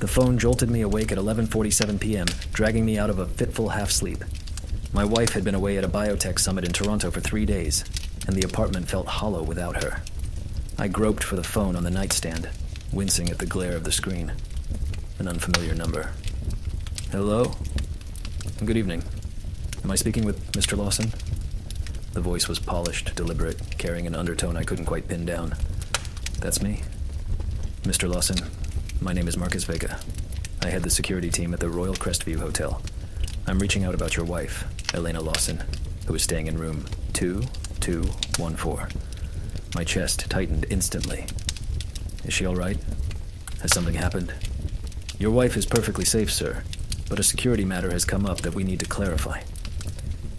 The phone jolted me awake at 11:47 p.m., dragging me out of a fitful half-sleep. My wife had been away at a biotech summit in Toronto for 3 days, and the apartment felt hollow without her. I groped for the phone on the nightstand, wincing at the glare of the screen. An unfamiliar number. Hello? Good evening. Am I speaking with Mr. Lawson? The voice was polished, deliberate, carrying an undertone I couldn't quite pin down. That's me. Mr. Lawson, my name is Marcus Vega. I head the security team at the Royal Crestview Hotel. I'm reaching out about your wife, Elena Lawson, who is staying in room 2214. My chest tightened instantly. Is she all right? Has something happened? Your wife is perfectly safe, sir, but a security matter has come up that we need to clarify.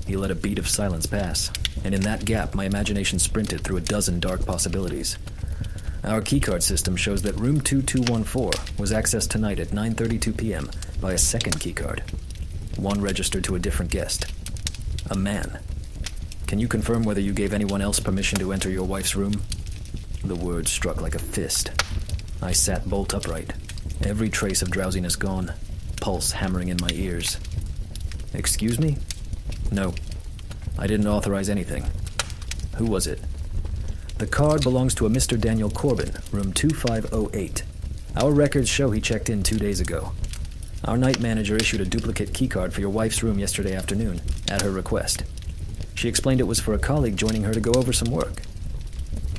He let a beat of silence pass, and in that gap, my imagination sprinted through a dozen dark possibilities. Our keycard system shows that room 2214 was accessed tonight at 9:32 p.m. by a second keycard, one registered to a different guest. A man. Can you confirm whether you gave anyone else permission to enter your wife's room? The words struck like a fist. I sat bolt upright, every trace of drowsiness gone, pulse hammering in my ears. Excuse me? No. I didn't authorize anything. Who was it? The card belongs to a Mr. Daniel Corbin, room 2508. Our records show he checked in 2 days ago. Our night manager issued a duplicate keycard for your wife's room yesterday afternoon, at her request. She explained it was for a colleague joining her to go over some work.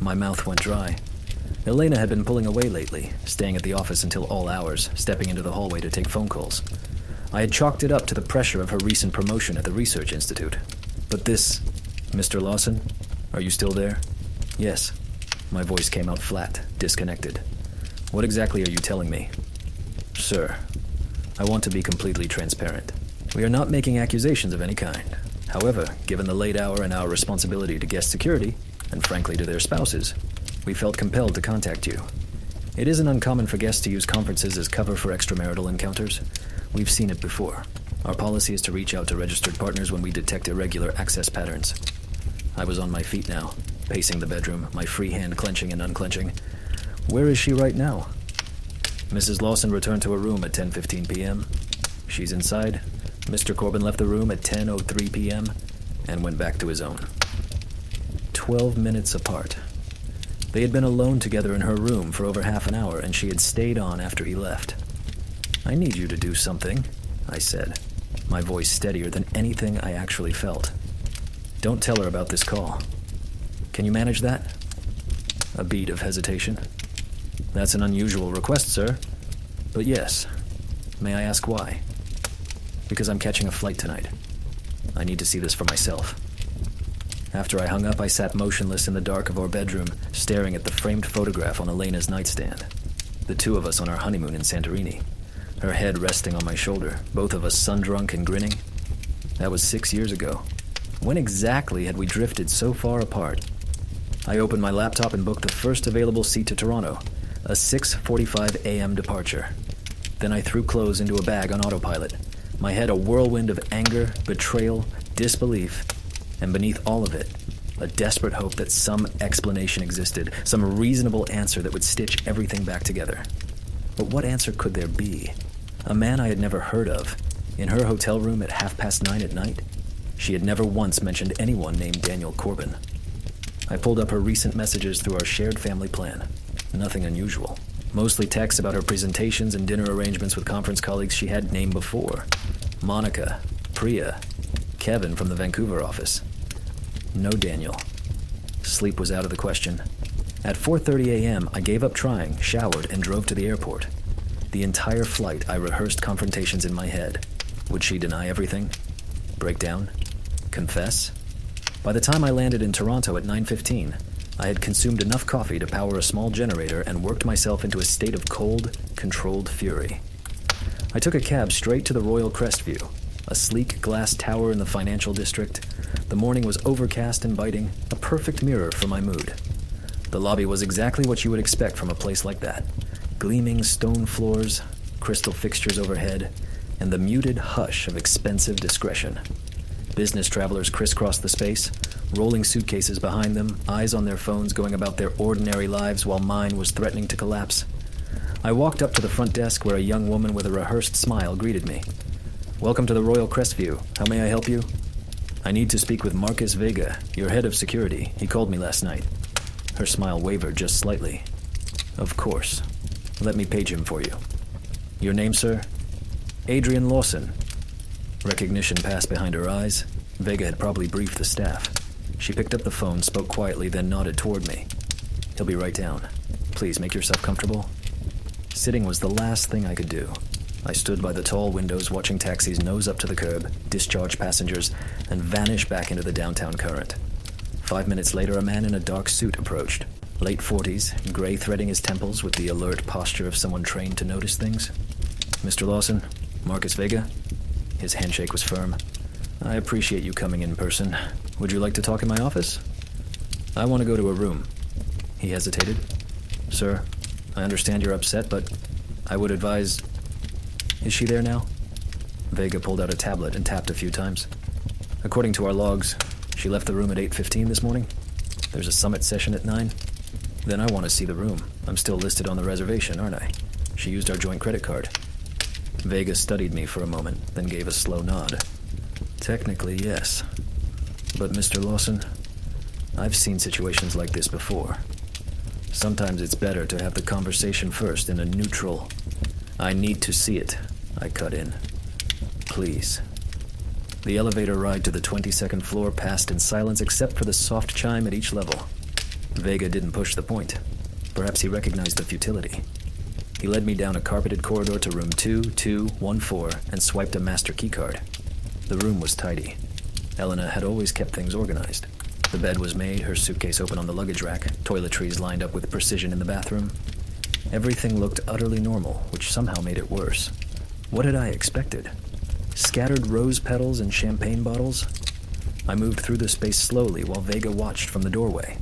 My mouth went dry. Elena had been pulling away lately, staying at the office until all hours, stepping into the hallway to take phone calls. I had chalked it up to the pressure of her recent promotion at the Research Institute. But this... Mr. Lawson, are you still there? Yes. My voice came out flat, disconnected. What exactly are you telling me? Sir, I want to be completely transparent. We are not making accusations of any kind. However, given the late hour and our responsibility to guest security, and frankly to their spouses, we felt compelled to contact you. It isn't uncommon for guests to use conferences as cover for extramarital encounters. We've seen it before. Our policy is to reach out to registered partners when we detect irregular access patterns. I was on my feet now, pacing the bedroom, my free hand clenching and unclenching. Where is she right now? Mrs. Lawson returned to her room at 10:15 p.m. She's inside. Mr. Corbin left the room at 10:03 p.m. and went back to his own. 12 minutes apart. They had been alone together in her room for over half an hour, and she had stayed on after he left. I need you to do something, I said, my voice steadier than anything I actually felt. Don't tell her about this call. Can you manage that? A beat of hesitation. That's an unusual request, sir. But yes. May I ask why? Because I'm catching a flight tonight. I need to see this for myself. After I hung up, I sat motionless in the dark of our bedroom, staring at the framed photograph on Elena's nightstand. The two of us on our honeymoon in Santorini. Her head resting on my shoulder, both of us sun-drunk and grinning. That was 6 years ago. When exactly had we drifted so far apart? I opened my laptop and booked the first available seat to Toronto, a 6:45 a.m. departure. Then I threw clothes into a bag on autopilot, my head a whirlwind of anger, betrayal, disbelief, and beneath all of it, a desperate hope that some explanation existed, some reasonable answer that would stitch everything back together. But what answer could there be? A man I had never heard of, in her hotel room at 9:30 at night? She had never once mentioned anyone named Daniel Corbin. I pulled up her recent messages through our shared family plan. Nothing unusual. Mostly texts about her presentations and dinner arrangements with conference colleagues she had named before. Monica, Priya, Kevin from the Vancouver office. No Daniel. Sleep was out of the question. At 4:30 a.m., I gave up trying, showered, and drove to the airport. The entire flight, I rehearsed confrontations in my head. Would she deny everything? Break down? Confess? By the time I landed in Toronto at 9:15, I had consumed enough coffee to power a small generator and worked myself into a state of cold, controlled fury. I took a cab straight to the Royal Crestview, a sleek glass tower in the financial district. The morning was overcast, inviting, a perfect mirror for my mood. The lobby was exactly what you would expect from a place like that. Gleaming stone floors, crystal fixtures overhead, and the muted hush of expensive discretion. Business travelers crisscrossed the space, rolling suitcases behind them, eyes on their phones going about their ordinary lives while mine was threatening to collapse. I walked up to the front desk where a young woman with a rehearsed smile greeted me. "Welcome to the Royal Crestview. How may I help you?" "I need to speak with Marcus Vega, your head of security. He called me last night." Her smile wavered just slightly. "Of course. Let me page him for you. Your name, sir?" "Adrian Lawson." Recognition passed behind her eyes. Vega had probably briefed the staff. She picked up the phone, spoke quietly, then nodded toward me. "He'll be right down. Please make yourself comfortable." Sitting was the last thing I could do. I stood by the tall windows watching taxis nose up to the curb, discharge passengers, and vanish back into the downtown current. 5 minutes later, a man in a dark suit approached. Late 40s, gray threading his temples with the alert posture of someone trained to notice things. "Mr. Lawson, Marcus Vega?" His handshake was firm. "I appreciate you coming in person. Would you like to talk in my office?" "I want to go to a room." He hesitated. "Sir, I understand you're upset, but I would advise... Is she there now?" Vega pulled out a tablet and tapped a few times. "According to our logs, she left the room at 8:15 this morning. There's a summit session at 9. Then I want to see the room. I'm still listed on the reservation, aren't I? She used our joint credit card." Vega studied me for a moment, then gave a slow nod. "Technically, yes. But Mr. Lawson, I've seen situations like this before. Sometimes it's better to have the conversation first in a neutral... I need to see it," I cut in. "Please." The elevator ride to the 22nd floor passed in silence except for the soft chime at each level. Vega didn't push the point. Perhaps he recognized the futility. He led me down a carpeted corridor to room 2214 and swiped a master keycard. The room was tidy. Elena had always kept things organized. The bed was made, her suitcase open on the luggage rack, toiletries lined up with precision in the bathroom. Everything looked utterly normal, which somehow made it worse. What had I expected? Scattered rose petals and champagne bottles? I moved through the space slowly while Vega watched from the doorway.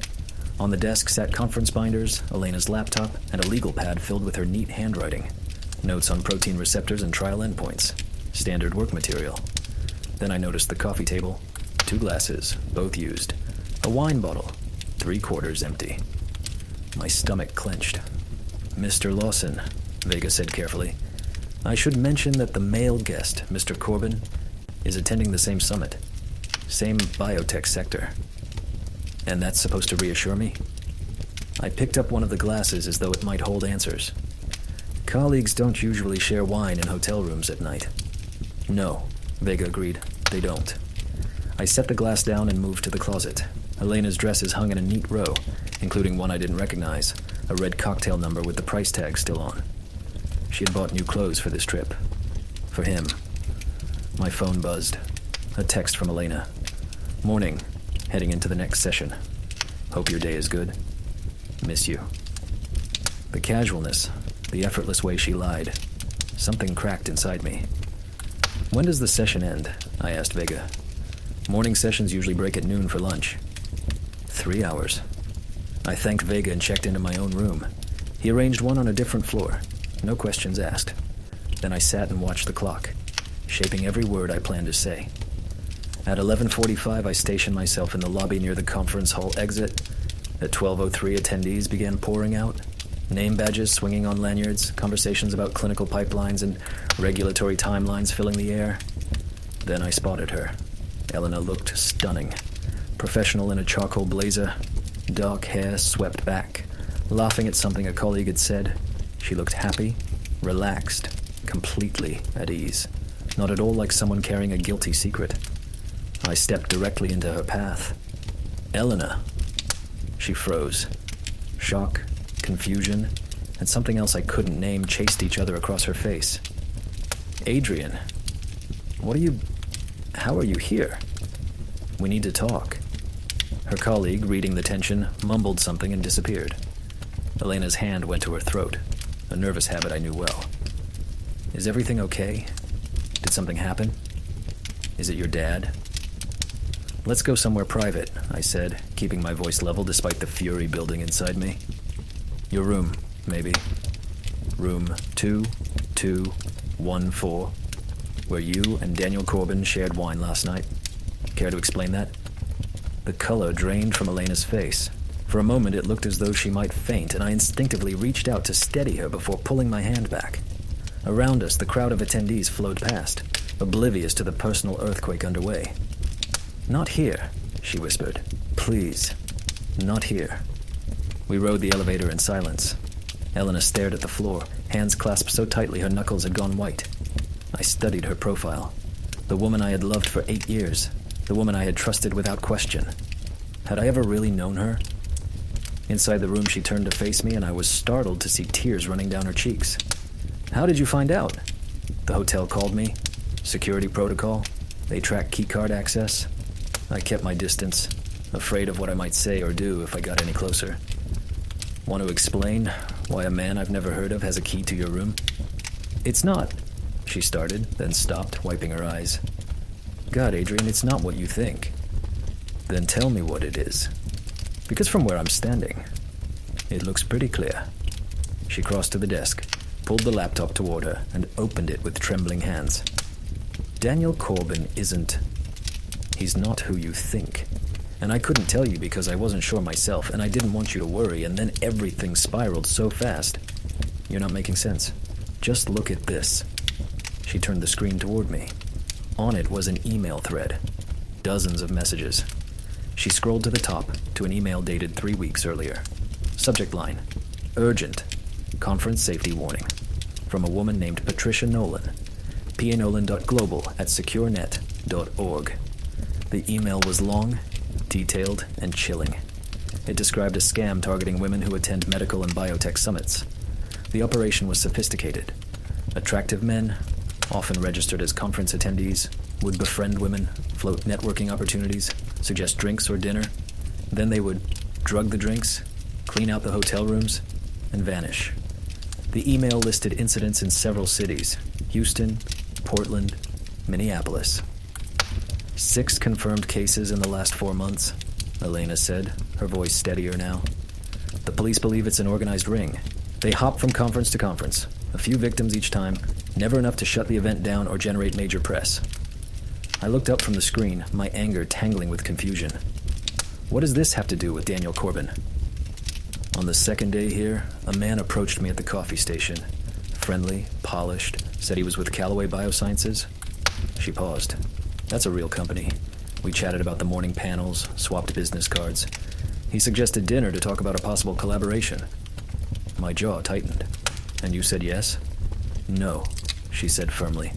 On the desk sat conference binders, Elena's laptop, and a legal pad filled with her neat handwriting. Notes on protein receptors and trial endpoints. Standard work material. Then I noticed the coffee table. 2 glasses, both used. A wine bottle, 3/4 empty. My stomach clenched. "Mr. Lawson," Vega said carefully, "I should mention that the male guest, Mr. Corbin, is attending the same summit. Same biotech sector. And that's supposed to reassure me?" I picked up one of the glasses as though it might hold answers. "Colleagues don't usually share wine in hotel rooms at night." "No," Vega agreed. "They don't." I set the glass down and moved to the closet. Elena's dresses hung in a neat row, including one I didn't recognize, a red cocktail number with the price tag still on. She had bought new clothes for this trip. For him. My phone buzzed. A text from Elena. "Morning. Heading into the next session. Hope your day is good. Miss you." The casualness, the effortless way she lied. Something cracked inside me. "When does the session end?" I asked Vega. "Morning sessions usually break at noon for lunch." 3 hours. I thanked Vega and checked into my own room. He arranged one on a different floor. No questions asked. Then I sat and watched the clock, shaping every word I planned to say. At 11:45, I stationed myself in the lobby near the conference hall exit. At 12:03, attendees began pouring out. Name badges swinging on lanyards, conversations about clinical pipelines and regulatory timelines filling the air. Then I spotted her. Elena looked stunning. Professional in a charcoal blazer, dark hair swept back. Laughing at something a colleague had said, she looked happy, relaxed, completely at ease. Not at all like someone carrying a guilty secret. I stepped directly into her path. "Elena." She froze. Shock, confusion, and something else I couldn't name chased each other across her face. "Adrian, how are you here? We need to talk." Her colleague, reading the tension, mumbled something and disappeared. Elena's hand went to her throat, a nervous habit I knew well. "Is everything okay? Did something happen? Is it your dad?" "Let's go somewhere private," I said, keeping my voice level despite the fury building inside me. "Your room, maybe. Room 2214, where you and Daniel Corbin shared wine last night. Care to explain that?" The color drained from Elena's face. For a moment, it looked as though she might faint, and I instinctively reached out to steady her before pulling my hand back. Around us, the crowd of attendees flowed past, oblivious to the personal earthquake underway. "Not here," she whispered. "Please, not here." We rode the elevator in silence. Elena stared at the floor, hands clasped so tightly her knuckles had gone white. I studied her profile. The woman I had loved for 8 years. The woman I had trusted without question. Had I ever really known her? Inside the room, she turned to face me, and I was startled to see tears running down her cheeks. "How did you find out?" "The hotel called me. Security protocol. They track keycard access." I kept my distance, afraid of what I might say or do if I got any closer. "Want to explain why a man I've never heard of has a key to your room?" "It's not," she started, then stopped, wiping her eyes. "God, Adrian, it's not what you think." "Then tell me what it is. Because from where I'm standing, it looks pretty clear." She crossed to the desk, pulled the laptop toward her, and opened it with trembling hands. "Daniel Corbin isn't... He's not who you think. And I couldn't tell you because I wasn't sure myself, and I didn't want you to worry, and then everything spiraled so fast. You're not making sense. Just look at this." She turned the screen toward me. On it was an email thread. Dozens of messages. She scrolled to the top, to an email dated 3 weeks earlier. Subject line: "Urgent. Conference safety warning. From a woman named Patricia Nolan. panolan.global@securenet.org." The email was long, detailed, and chilling. It described a scam targeting women who attend medical and biotech summits. The operation was sophisticated. Attractive men, often registered as conference attendees, would befriend women, float networking opportunities, suggest drinks or dinner. Then they would drug the drinks, clean out the hotel rooms, and vanish. The email listed incidents in several cities: Houston, Portland, Minneapolis. 6 confirmed cases in the last 4 months, Elena said, her voice steadier now. The police believe it's an organized ring. They hop from conference to conference, a few victims each time, never enough to shut the event down or generate major press. I looked up from the screen, my anger tangling with confusion. What does this have to do with Daniel Corbin? On the second day here, a man approached me at the coffee station. Friendly, polished, said he was with Callaway Biosciences. She paused. That's a real company. We chatted about the morning panels, swapped business cards. He suggested dinner to talk about a possible collaboration. My jaw tightened. "And you said yes?" "No," she said firmly.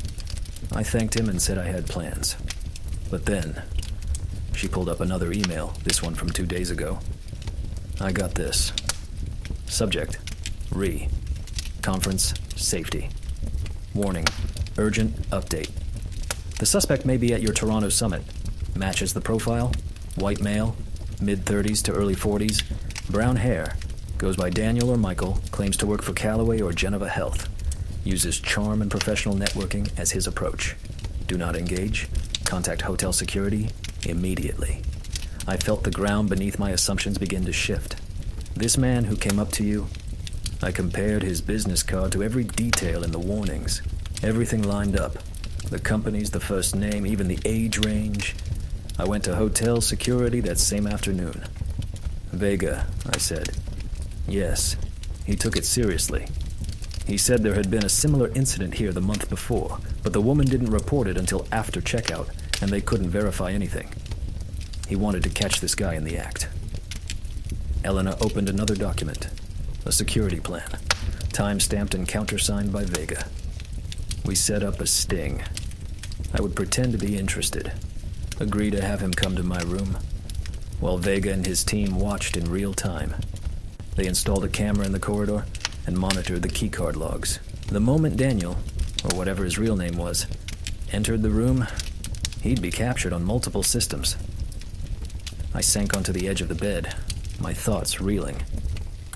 I thanked him and said I had plans. But then, she pulled up another email, this one from 2 days ago. I got this. Subject: Re. Conference safety. Warning: urgent update. The suspect may be at your Toronto summit. Matches the profile. White male, mid-30s to early 40s, brown hair, goes by Daniel or Michael, claims to work for Callaway or Geneva Health. Uses charm and professional networking as his approach. Do not engage. Contact hotel security immediately. I felt the ground beneath my assumptions begin to shift. This man who came up to you, I compared his business card to every detail in the warnings. Everything lined up. The companies, the first name, even the age range. I went to hotel security that same afternoon. Vega, I said. Yes, he took it seriously. He said there had been a similar incident here the month before, but the woman didn't report it until after checkout, and they couldn't verify anything. He wanted to catch this guy in the act. Elena opened another document. A security plan. Time-stamped and countersigned by Vega. We set up a sting. I would pretend to be interested. Agree to have him come to my room, while Vega and his team watched in real time. They installed a camera in the corridor and monitored the keycard logs. The moment Daniel, or whatever his real name was, entered the room, he'd be captured on multiple systems. I sank onto the edge of the bed, my thoughts reeling.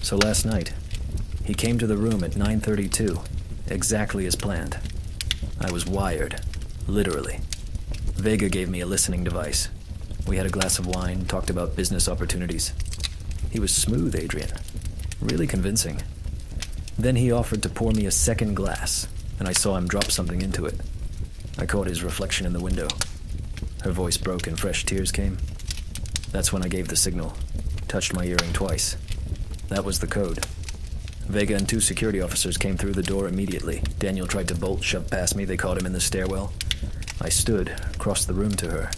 So last night, he came to the room at 9:32, exactly as planned. I was wired, literally. Vega gave me a listening device. We had a glass of wine, talked about business opportunities. He was smooth, Adrian. Really convincing. Then he offered to pour me a second glass, and I saw him drop something into it. I caught his reflection in the window. Her voice broke and fresh tears came. That's when I gave the signal. touched my earring twice. That was the code. Vega and 2 security officers came through the door immediately. Daniel tried to bolt, shoved past me. They caught him in the stairwell. I stood, crossed the room to her.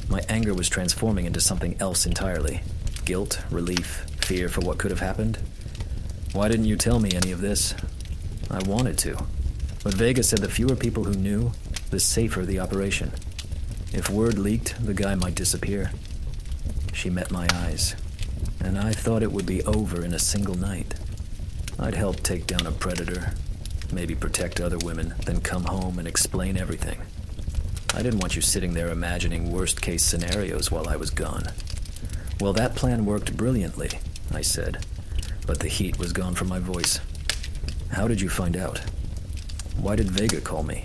My anger was transforming into something else entirely. Guilt, relief, fear for what could have happened. Why didn't you tell me any of this? I wanted to. But Vega said the fewer people who knew, the safer the operation. If word leaked, the guy might disappear. She met my eyes, and I thought it would be over in a single night. I'd help take down a predator, maybe protect other women, then come home and explain everything. I didn't want you sitting there imagining worst-case scenarios while I was gone. Well, that plan worked brilliantly, I said, but the heat was gone from my voice. How did you find out? Why did Vega call me?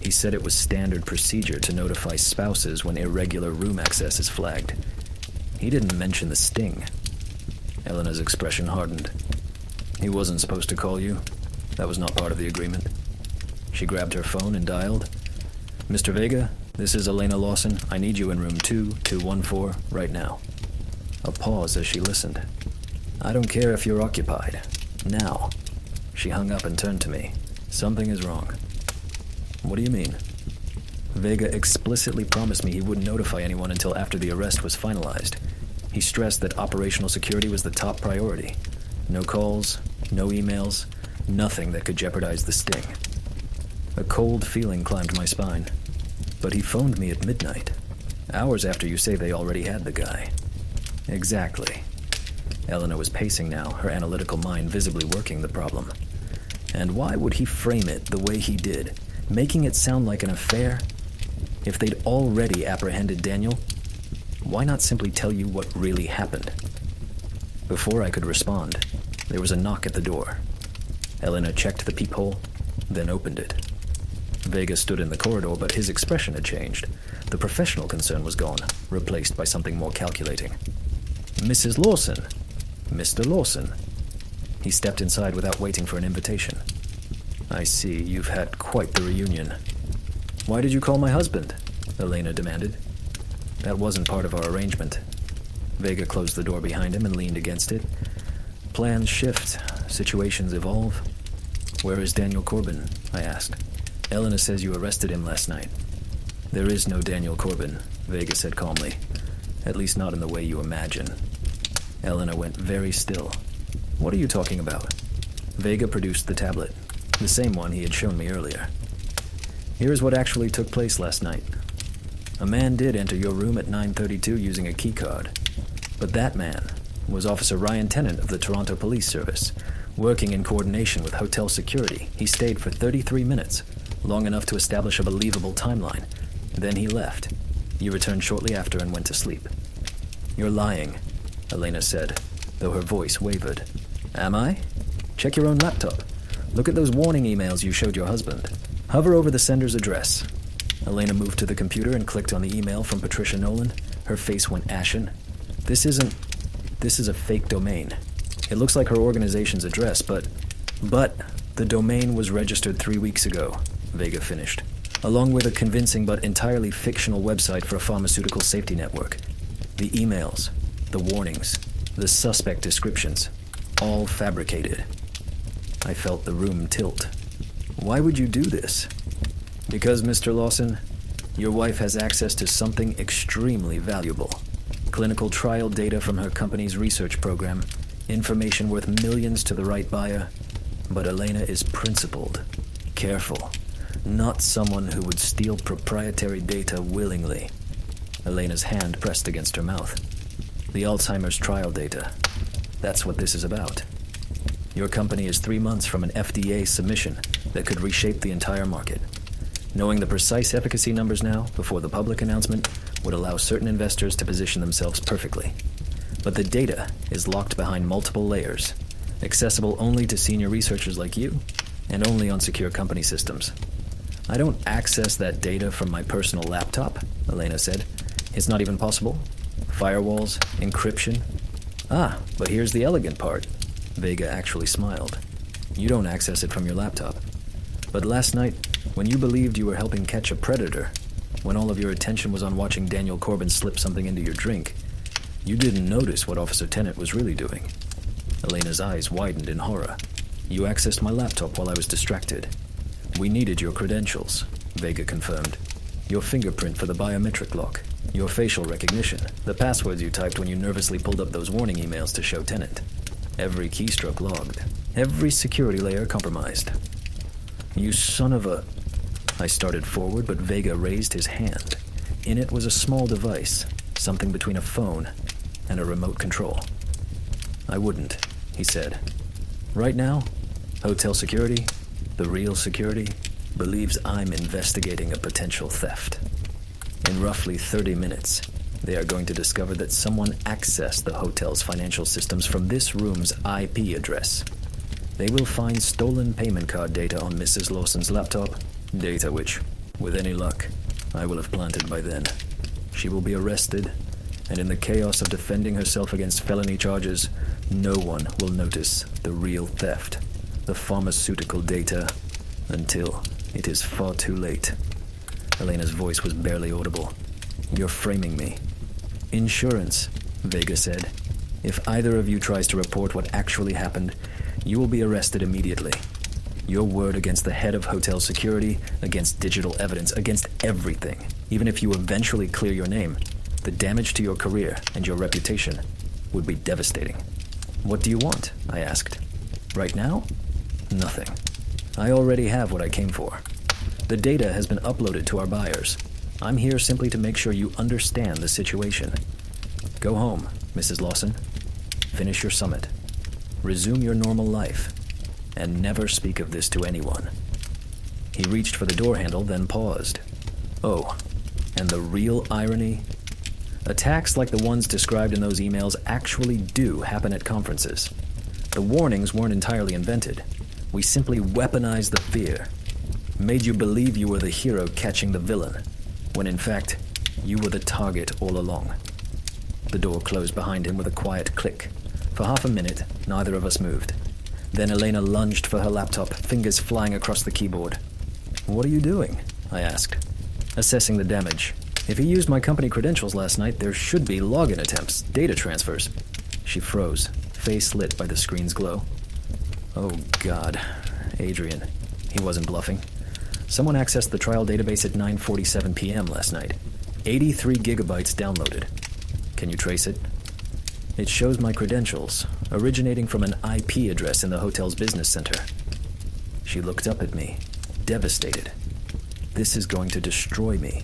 He said it was standard procedure to notify spouses when irregular room access is flagged. He didn't mention the sting. Elena's expression hardened. He wasn't supposed to call you. That was not part of the agreement. She grabbed her phone and dialed. Mr. Vega, this is Elena Lawson. I need you in room 2214 right now. A pause as she listened. I don't care if you're occupied. Now. She hung up and turned to me. Something is wrong. What do you mean? Vega explicitly promised me he wouldn't notify anyone until after the arrest was finalized. He stressed that operational security was the top priority. No calls, no emails, nothing that could jeopardize the sting. A cold feeling climbed my spine. But he phoned me at midnight, hours after you say they already had the guy. Exactly. Elena was pacing now, her analytical mind visibly working the problem. And why would he frame it the way he did, making it sound like an affair? If they'd already apprehended Daniel, why not simply tell you what really happened? Before I could respond, there was a knock at the door. Elena checked the peephole, then opened it. Vega stood in the corridor, but his expression had changed. The professional concern was gone, replaced by something more calculating. Mrs. Lawson. Mr. Lawson. He stepped inside without waiting for an invitation. I see, you've had quite the reunion. Why did you call my husband? Elena demanded. That wasn't part of our arrangement. Vega closed the door behind him and leaned against it. Plans shift, situations evolve. Where is Daniel Corbin? I asked. Elena says you arrested him last night. There is no Daniel Corbin, Vega said calmly. At least not in the way you imagine. Elena went very still. What are you talking about? Vega produced the tablet, the same one he had shown me earlier. Here's what actually took place last night. A man did enter your room at 9:32 using a keycard. But that man was Officer Ryan Tennant of the Toronto Police Service, working in coordination with hotel security. He stayed for 33 minutes, long enough to establish a believable timeline. Then he left. You returned shortly after and went to sleep. You're lying, Elena said, though her voice wavered. Am I? Check your own laptop. Look at those warning emails you showed your husband. Hover over the sender's address. Elena moved to the computer and clicked on the email from Patricia Nolan. Her face went ashen. This is a fake domain. It looks like her organization's address, but the domain was registered 3 weeks ago, Vega finished, along with a convincing but entirely fictional website for a pharmaceutical safety network. The emails, the warnings, the suspect descriptions, all fabricated. I felt the room tilt. Why would you do this? Because, Mr. Lawson, your wife has access to something extremely valuable. Clinical trial data from her company's research program, information worth millions to the right buyer. But Elena is principled, careful, not someone who would steal proprietary data willingly. Elena's hand pressed against her mouth. The Alzheimer's trial data. That's what this is about. Your company is 3 months from an FDA submission that could reshape the entire market. Knowing the precise efficacy numbers now, before the public announcement, would allow certain investors to position themselves perfectly. But the data is locked behind multiple layers, accessible only to senior researchers like you, and only on secure company systems. I don't access that data from my personal laptop, Elena said. It's not even possible. Firewalls, encryption. But here's the elegant part. Vega actually smiled. You don't access it from your laptop. But last night, when you believed you were helping catch a predator, when all of your attention was on watching Daniel Corbin slip something into your drink, You didn't notice what Officer Tennant was really doing. Elena's eyes widened in horror. You accessed my laptop while I was distracted. We needed your credentials, Vega confirmed. Your fingerprint for the biometric lock. Your facial recognition. The passwords you typed when you nervously pulled up those warning emails to show Tennant. Every keystroke logged. Every security layer compromised. You son of a... I started forward, but Vega raised his hand. In it was a small device, something between a phone and a remote control. I wouldn't, he said. Right now, hotel security, the real security, believes I'm investigating a potential theft. In roughly 30 minutes, they are going to discover that someone accessed the hotel's financial systems from this room's IP address. They will find stolen payment card data on Mrs. Lawson's laptop, data which, with any luck, I will have planted by then. She will be arrested, and in the chaos of defending herself against felony charges, no one will notice the real theft, the pharmaceutical data, until it is far too late. Elena's voice was barely audible. You're framing me. Insurance, Vega said. If either of you tries to report what actually happened, you will be arrested immediately. Your word against the head of hotel security, against digital evidence, against everything. Even if you eventually clear your name, the damage to your career and your reputation would be devastating. What do you want? I asked. Right now? Nothing. I already have what I came for. The data has been uploaded to our buyers. I'm here simply to make sure you understand the situation. Go home, Mrs. Lawson. Finish your summit. Resume your normal life. And never speak of this to anyone. He reached for the door handle, then paused. Oh, and the real irony? Attacks like the ones described in those emails actually do happen at conferences. The warnings weren't entirely invented. We simply weaponized the fear. Made you believe you were the hero catching the villain, when in fact, you were the target all along. The door closed behind him with a quiet click. For half a minute, neither of us moved. Then Elena lunged for her laptop, fingers flying across the keyboard. What are you doing? I asked. Assessing the damage. If he used my company credentials last night, there should be login attempts, data transfers. She froze, face lit by the screen's glow. Oh, God. Adrian. He wasn't bluffing. Someone accessed the trial database at 9:47 p.m. last night. 83 gigabytes downloaded. Can you trace it? It shows my credentials, originating from an IP address in the hotel's business center. She looked up at me, devastated. This is going to destroy me.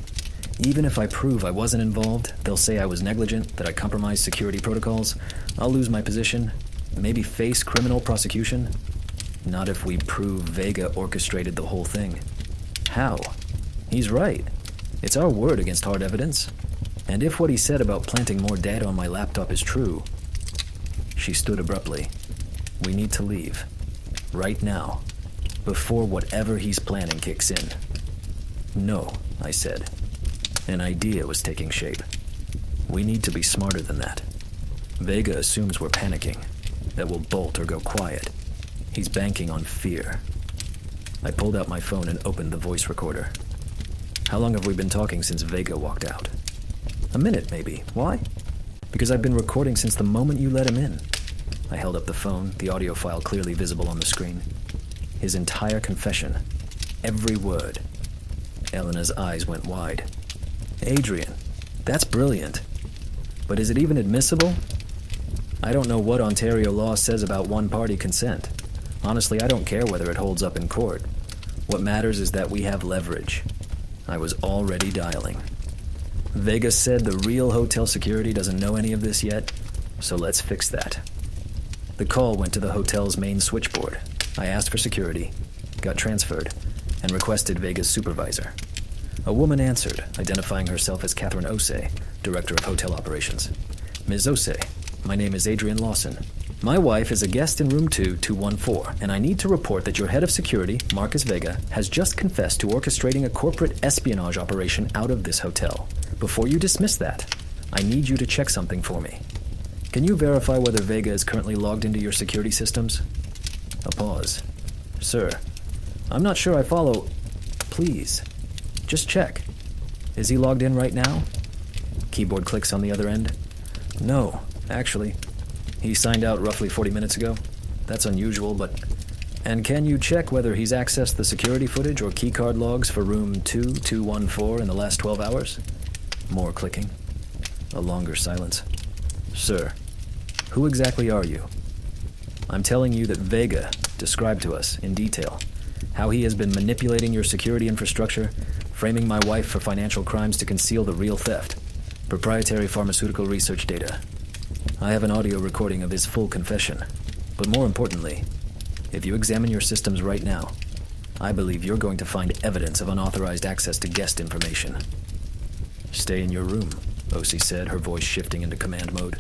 Even if I prove I wasn't involved, they'll say I was negligent, that I compromised security protocols. I'll lose my position, maybe face criminal prosecution. Not if we prove Vega orchestrated the whole thing. How? He's right. It's our word against hard evidence. And if what he said about planting more data on my laptop is true... She stood abruptly. We need to leave. Right now. Before whatever he's planning kicks in. No, I said. An idea was taking shape. We need to be smarter than that. Vega assumes we're panicking, that we'll bolt or go quiet. He's banking on fear. I pulled out my phone and opened the voice recorder. How long have we been talking since Vega walked out? A minute, maybe. Why? Because I've been recording since the moment you let him in. I held up the phone, the audio file clearly visible on the screen. His entire confession. Every word. Elena's eyes went wide. Adrian, that's brilliant. But is it even admissible? I don't know what Ontario law says about one-party consent. Honestly, I don't care whether it holds up in court. What matters is that we have leverage. I was already dialing. Vega said the real hotel security doesn't know any of this yet, so let's fix that. The call went to the hotel's main switchboard. I asked for security, got transferred, and requested Vega's supervisor. A woman answered, identifying herself as Catherine Osei, Director of Hotel Operations. Ms. Osei, my name is Adrian Lawson. My wife is a guest in room 2214, and I need to report that your head of security, Marcus Vega, has just confessed to orchestrating a corporate espionage operation out of this hotel. Before you dismiss that, I need you to check something for me. Can you verify whether Vega is currently logged into your security systems? A pause. Sir, I'm not sure I follow. Please, just check. Is he logged in right now? Keyboard clicks on the other end. No, actually. He signed out roughly 40 minutes ago. That's unusual, but... And can you check whether he's accessed the security footage or keycard logs for room 2214 in the last 12 hours? More clicking. A longer silence. Sir, who exactly are you? I'm telling you that Vega described to us, in detail, how he has been manipulating your security infrastructure, framing my wife for financial crimes to conceal the real theft, proprietary pharmaceutical research data. I have an audio recording of his full confession, but more importantly, if you examine your systems right now, I believe you're going to find evidence of unauthorized access to guest information. Stay in your room, O.C. said, her voice shifting into command mode.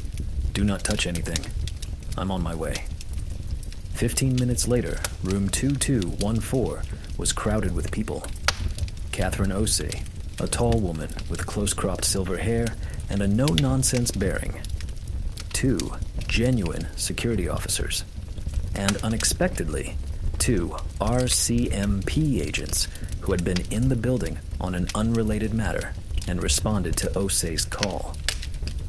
Do not touch anything. I'm on my way. 15 minutes later, room 2214 was crowded with people. Catherine O.C., a tall woman with close-cropped silver hair and a no-nonsense bearing. 2 genuine security officers. And unexpectedly, 2 RCMP agents who had been in the building on an unrelated matter and responded to O.C.'s call.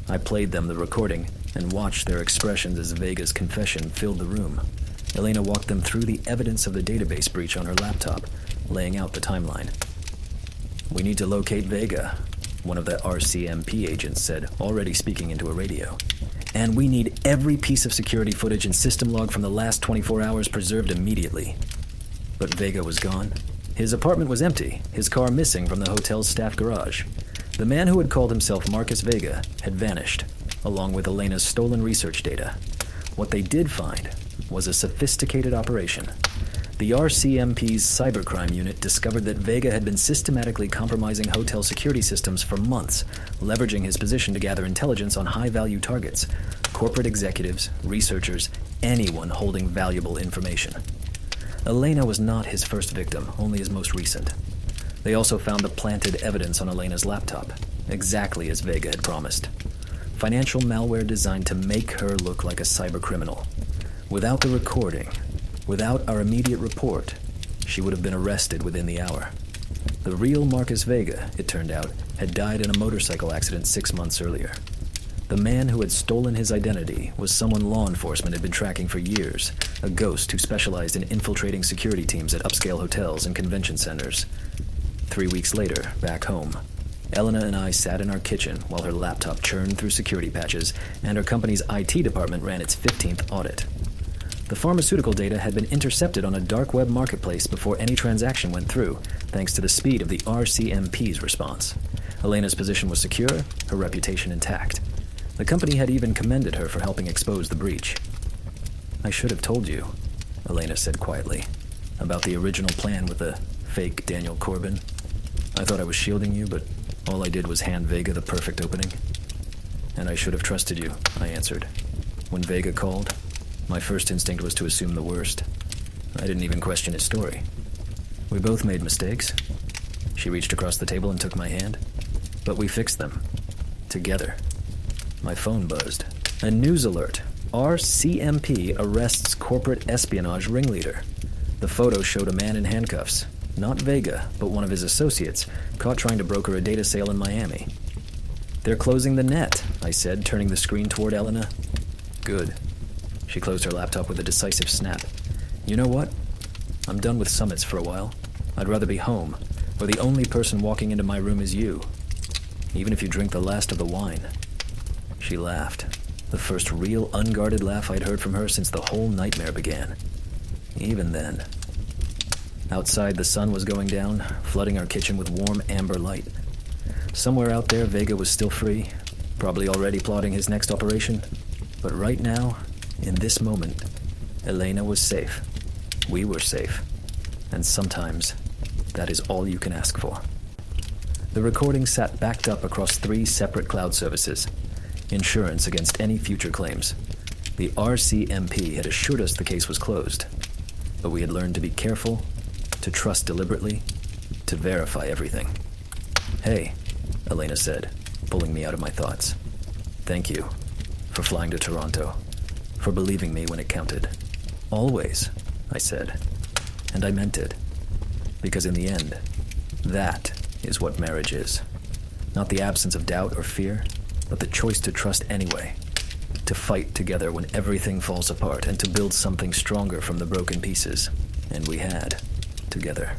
I played them the recording and watched their expressions as Vega's confession filled the room. Elena walked them through the evidence of the database breach on her laptop, laying out the timeline. We need to locate Vega, one of the RCMP agents said, already speaking into a radio. And we need every piece of security footage and system log from the last 24 hours preserved immediately. But Vega was gone. His apartment was empty, his car missing from the hotel's staff garage. The man who had called himself Marcus Vega had vanished, along with Elena's stolen research data. What they did find was a sophisticated operation. The RCMP's cybercrime unit discovered that Vega had been systematically compromising hotel security systems for months, leveraging his position to gather intelligence on high-value targets, corporate executives, researchers, anyone holding valuable information. Elena was not his first victim, only his most recent. They also found the planted evidence on Elena's laptop, exactly as Vega had promised. Financial malware designed to make her look like a cybercriminal. Without the recording, without our immediate report, she would have been arrested within the hour. The real Marcus Vega, it turned out, had died in a motorcycle accident 6 months earlier. The man who had stolen his identity was someone law enforcement had been tracking for years, a ghost who specialized in infiltrating security teams at upscale hotels and convention centers. 3 weeks later, back home, Elena and I sat in our kitchen while her laptop churned through security patches and her company's IT department ran its 15th audit. The pharmaceutical data had been intercepted on a dark web marketplace before any transaction went through, thanks to the speed of the RCMP's response. Elena's position was secure, her reputation intact. The company had even commended her for helping expose the breach. I should have told you, Elena said quietly, about the original plan with the fake Daniel Corbin. I thought I was shielding you, but all I did was hand Vega the perfect opening. And I should have trusted you, I answered. When Vega called, my first instinct was to assume the worst. I didn't even question his story. We both made mistakes. She reached across the table and took my hand. But we fixed them. Together. My phone buzzed. A news alert. RCMP arrests corporate espionage ringleader. The photo showed a man in handcuffs. Not Vega, but one of his associates, caught trying to broker a data sale in Miami. They're closing the net, I said, turning the screen toward Elena. Good. She closed her laptop with a decisive snap. You know what? I'm done with summits for a while. I'd rather be home, where the only person walking into my room is you. Even if you drink the last of the wine. She laughed. The first real unguarded laugh I'd heard from her since the whole nightmare began. Even then. Outside, the sun was going down, flooding our kitchen with warm amber light. Somewhere out there, Vega was still free, probably already plotting his next operation. But right now, in this moment, Elena was safe. We were safe. And sometimes, that is all you can ask for. The recording sat backed up across 3 separate cloud services. Insurance against any future claims. The RCMP had assured us the case was closed. But we had learned to be careful, to trust deliberately, to verify everything. Hey, Elena said, pulling me out of my thoughts. Thank you for flying to Toronto, for believing me when it counted. Always, I said. And I meant it. Because in the end, that is what marriage is. Not the absence of doubt or fear, but the choice to trust anyway. To fight together when everything falls apart and to build something stronger from the broken pieces. And we had, together.